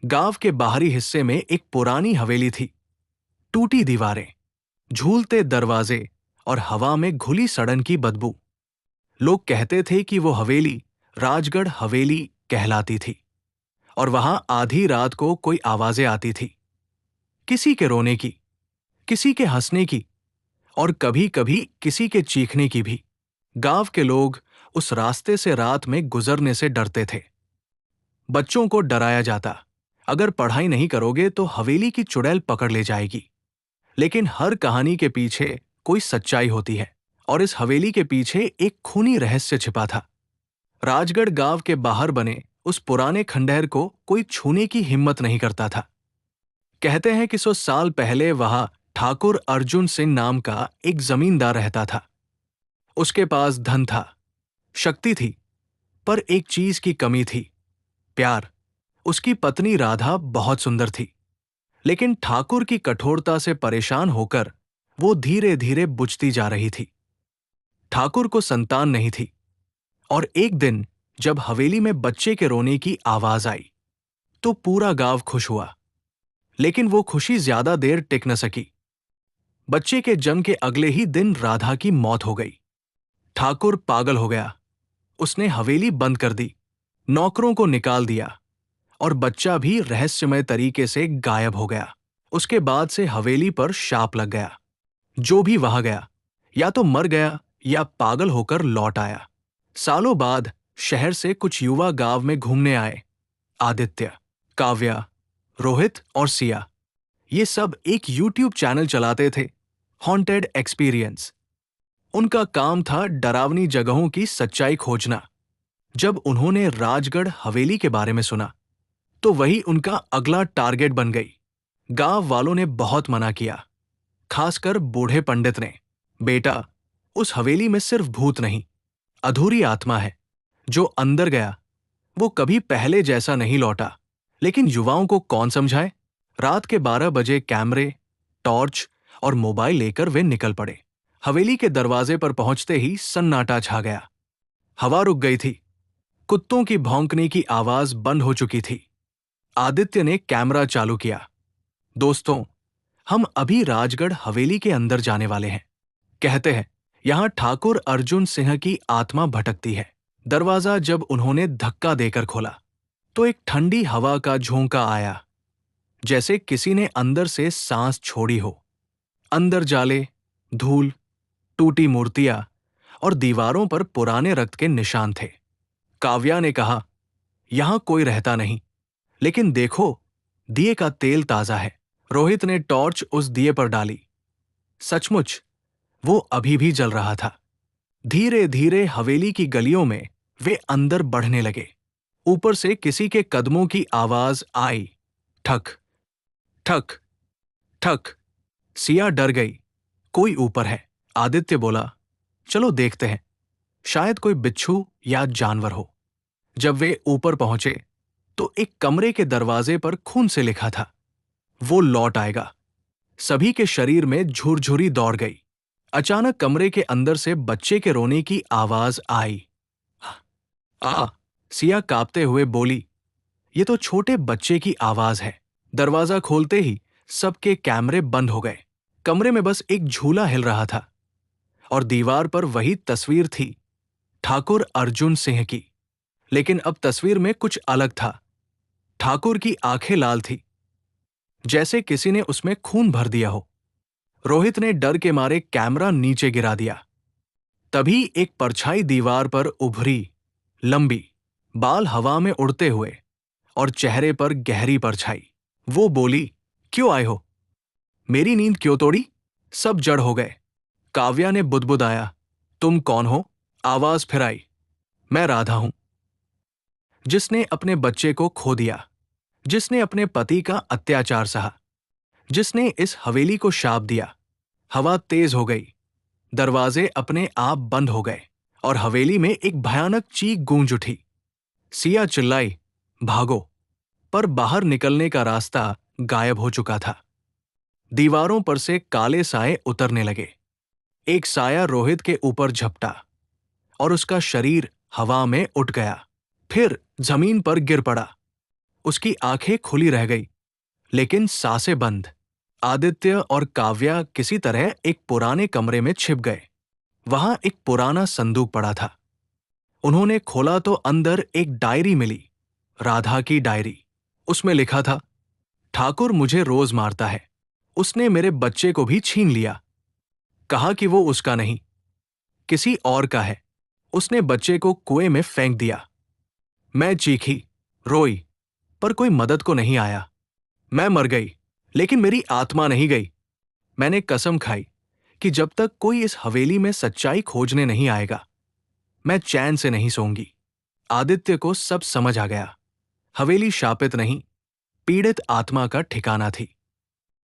गांव के बाहरी हिस्से में एक पुरानी हवेली थी। टूटी दीवारें, झूलते दरवाजे और हवा में घुली सड़न की बदबू। लोग कहते थे कि वो हवेली राजगढ़ हवेली कहलाती थी और वहां आधी रात को कोई आवाजें आती थी, किसी के रोने की, किसी के हंसने की और कभी कभी किसी के चीखने की भी। गांव के लोग उस रास्ते से रात में गुजरने से डरते थे। बच्चों को डराया जाता, अगर पढ़ाई नहीं करोगे तो हवेली की चुड़ैल पकड़ ले जाएगी। लेकिन हर कहानी के पीछे कोई सच्चाई होती है और इस हवेली के पीछे एक खूनी रहस्य छिपा था। राजगढ़ गांव के बाहर बने उस पुराने खंडहर को कोई छूने की हिम्मत नहीं करता था। कहते हैं कि 100 साल पहले वहां ठाकुर अर्जुन सिंह नाम का एक जमींदार रहता था। उसके पास धन था, शक्ति थी, पर एक चीज की कमी थी, प्यार। उसकी पत्नी राधा बहुत सुंदर थी, लेकिन ठाकुर की कठोरता से परेशान होकर वो धीरे धीरे बुझती जा रही थी। ठाकुर को संतान नहीं थी और एक दिन जब हवेली में बच्चे के रोने की आवाज आई तो पूरा गांव खुश हुआ। लेकिन वो खुशी ज्यादा देर टिक न सकी। बच्चे के जन्म के अगले ही दिन राधा की मौत हो गई। ठाकुर पागल हो गया। उसने हवेली बंद कर दी, नौकरों को निकाल दिया और बच्चा भी रहस्यमय तरीके से गायब हो गया। उसके बाद से हवेली पर शाप लग गया। जो भी वहां गया या तो मर गया या पागल होकर लौट आया। सालों बाद शहर से कुछ युवा गांव में घूमने आए। आदित्य, काव्या, रोहित और सिया, ये सब एक यूट्यूब चैनल चलाते थे, हॉन्टेड एक्सपीरियंस। उनका काम था डरावनी जगहों की सच्चाई खोजना। जब उन्होंने राजगढ़ हवेली के बारे में सुना तो वही उनका अगला टारगेट बन गई। गांव वालों ने बहुत मना किया, खासकर बूढ़े पंडित ने। बेटा, उस हवेली में सिर्फ भूत नहीं, अधूरी आत्मा है। जो अंदर गया वो कभी पहले जैसा नहीं लौटा। लेकिन युवाओं को कौन समझाए? रात के 12 बजे कैमरे, टॉर्च और मोबाइल लेकर वे निकल पड़े। हवेली के दरवाजे पर पहुंचते ही सन्नाटा छा गया। हवा रुक गई थी, कुत्तों की भौंकने की आवाज बंद हो चुकी थी। आदित्य ने कैमरा चालू किया। दोस्तों, हम अभी राजगढ़ हवेली के अंदर जाने वाले हैं। कहते हैं यहां ठाकुर अर्जुन सिंह की आत्मा भटकती है। दरवाजा जब उन्होंने धक्का देकर खोला तो एक ठंडी हवा का झोंका आया, जैसे किसी ने अंदर से सांस छोड़ी हो। अंदर जाले, धूल, टूटी मूर्तियां और दीवारों पर पुराने रक्त के निशान थे। काव्या ने कहा, यहां कोई रहता नहीं, लेकिन देखो, दिए का तेल ताजा है। रोहित ने टॉर्च उस दिए पर डाली। सचमुच वो अभी भी जल रहा था। धीरे धीरे हवेली की गलियों में वे अंदर बढ़ने लगे। ऊपर से किसी के कदमों की आवाज आई, ठक ठक ठक। सिया डर गई, कोई ऊपर है। आदित्य बोला, चलो देखते हैं, शायद कोई बिच्छू या जानवर हो। जब वे ऊपर पहुंचे तो एक कमरे के दरवाजे पर खून से लिखा था, वो लौट आएगा। सभी के शरीर में झुरझुरी दौड़ गई। अचानक कमरे के अंदर से बच्चे के रोने की आवाज आई। आ सिया कांपते हुए बोली, ये तो छोटे बच्चे की आवाज है। दरवाजा खोलते ही सबके कैमरे बंद हो गए। कमरे में बस एक झूला हिल रहा था और दीवार पर वही तस्वीर थी, ठाकुर अर्जुन सिंह की। लेकिन अब तस्वीर में कुछ अलग था। ठाकुर की आंखें लाल थी, जैसे किसी ने उसमें खून भर दिया हो। रोहित ने डर के मारे कैमरा नीचे गिरा दिया। तभी एक परछाई दीवार पर उभरी, लंबी, बाल हवा में उड़ते हुए और चेहरे पर गहरी परछाई। वो बोली, क्यों आए हो? मेरी नींद क्यों तोड़ी? सब जड़ हो गए। काव्या ने बुदबुदाया, तुम कौन हो? आवाज फिर आई, मैं राधा हूं, जिसने अपने बच्चे को खो दिया, जिसने अपने पति का अत्याचार सहा, जिसने इस हवेली को शाप दिया। हवा तेज हो गई, दरवाजे अपने आप बंद हो गए और हवेली में एक भयानक चीख गूंज उठी। सिया चिल्लाई, भागो! पर बाहर निकलने का रास्ता गायब हो चुका था। दीवारों पर से काले साए उतरने लगे। एक साया रोहित के ऊपर झपटा और उसका शरीर हवा में उठ गया, फिर जमीन पर गिर पड़ा। उसकी आंखें खुली रह गई, लेकिन सांसें बंद। आदित्य और काव्या किसी तरह एक पुराने कमरे में छिप गए। वहां एक पुराना संदूक पड़ा था। उन्होंने खोला तो अंदर एक डायरी मिली, राधा की डायरी। उसमें लिखा था, ठाकुर मुझे रोज मारता है, उसने मेरे बच्चे को भी छीन लिया। कहा कि वो उसका नहीं, किसी और का है। उसने बच्चे को कुएं में फेंक दिया। मैं चीखी, रोई, पर कोई मदद को नहीं आया। मैं मर गई, लेकिन मेरी आत्मा नहीं गई। मैंने कसम खाई कि जब तक कोई इस हवेली में सच्चाई खोजने नहीं आएगा, मैं चैन से नहीं सोऊंगी। आदित्य को सब समझ आ गया। हवेली शापित नहीं, पीड़ित आत्मा का ठिकाना थी।